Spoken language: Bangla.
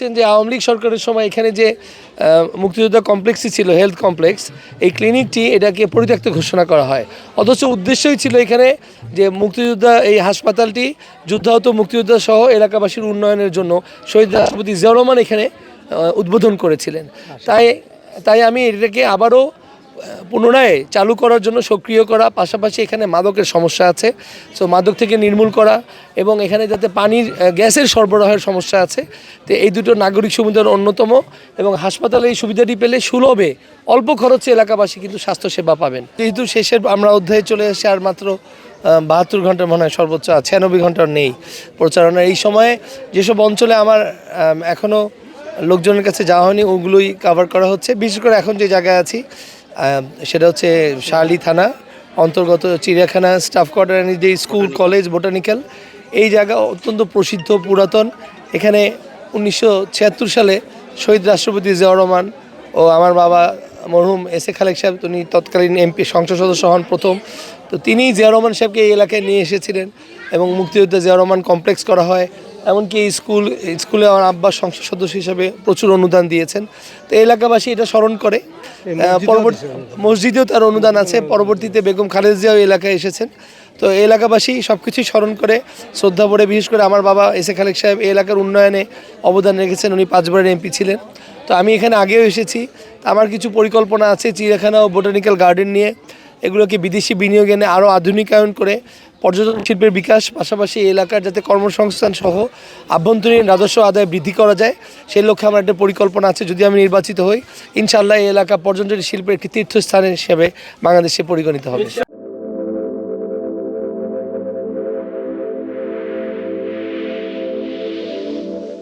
দেখেছেন যে আওয়ামী লীগ সরকারের সময় এখানে যে মুক্তিযোদ্ধা কমপ্লেক্সটি ছিল, হেলথ কমপ্লেক্স, এই ক্লিনিকটি এটাকে পরিত্যক্ত ঘোষণা করা হয়। অথচ উদ্দেশ্যই ছিল এখানে যে মুক্তিযোদ্ধা এই হাসপাতালটি যুদ্ধাহত মুক্তিযোদ্ধা সহ এলাকাবাসীর উন্নয়নের জন্য শহীদ রাষ্ট্রপতি জিয়াউর রহমান এখানে উদ্বোধন করেছিলেন। তাই আমি এটাকে আবারও পুনরায় চালু করার জন্য সক্রিয় করা, পাশাপাশি এখানে মাদকের সমস্যা আছে, সো মাদক থেকে নির্মূল করা এবং এখানে যাতে পানির গ্যাসের সরবরাহের সমস্যা আছে, তো এই দুটো নাগরিক সুবিধার অন্যতম। এবং হাসপাতালে এই সুবিধাটি পেলে সুলভে অল্প খরচে এলাকাবাসী কিন্তু স্বাস্থ্যসেবা পাবেন। যেহেতু শেষের আমরা অধ্যায়ে চলে এসে আর মাত্র 72 ঘন্টা মনে হয় সর্বোচ্চ 96 ঘন্টার নেই প্রচারণা। এই সময়ে যেসব অঞ্চলে আমার এখনও লোকজনের কাছে যাওয়া হয়নি ওগুলোই কভার করা হচ্ছে। বিশেষ করে এখন যে জায়গায় আছি সেটা হচ্ছে শাহালি থানা অন্তর্গত চিড়িয়াখানা, স্টাফ কোয়ার্টার, যে স্কুল, কলেজ, বোটানিক্যাল, এই জায়গা অত্যন্ত প্রসিদ্ধ, পুরাতন। এখানে 1976 সালে শহীদ রাষ্ট্রপতি জিয়াউর রহমান ও আমার বাবা মরহুম এস এ খালেক সাহেব, তিনি তৎকালীন এমপি সংসদ সদস্য হন প্রথম, তো তিনি জিয়াউর রহমান সাহেবকে এই এলাকায় নিয়ে এসেছিলেন এবং মুক্তিযোদ্ধা জিয়াউর রহমান কমপ্লেক্স করা হয়। এমনকি এই স্কুলে আমার আব্বা সংসদ সদস্য হিসাবে প্রচুর অনুদান দিয়েছেন। তো এলাকাবাসী এটা স্মরণ করে, পরবর্তী মসজিদেও তার অনুদান আছে। পরবর্তীতে বেগম খালেদা জিয়াও এলাকায় এসেছেন। তো এলাকাবাসী সব কিছুই স্মরণ করে, শ্রদ্ধা ভরে, বিশেষ করে আমার বাবা এস এ খালেক সাহেব এই এলাকার উন্নয়নে অবদান রেখেছেন। উনি 5 বারের এমপি ছিলেন। তো আমি এখানে আগেও এসেছি। আমার কিছু পরিকল্পনা আছে চিড়িয়াখানা ও বোটানিক্যাল গার্ডেন নিয়ে, এগুলোকে বিদেশি বিনিয়োগ এনে আরও আধুনিকায়ন করে পর্যটন শিল্পের বিকাশ, পাশাপাশি এই এলাকার যাতে কর্মসংস্থান সহ আভ্যন্তরীণ রাজস্ব আদায় বৃদ্ধি করা যায় সেই লক্ষ্যে আমার একটা পরিকল্পনা আছে। যদি আমি নির্বাচিত হই, ইনশাআল্লাহ এই এলাকা পর্যটন শিল্পের একটি তীর্থস্থান হিসেবে বাংলাদেশে পরিগণিত হবে।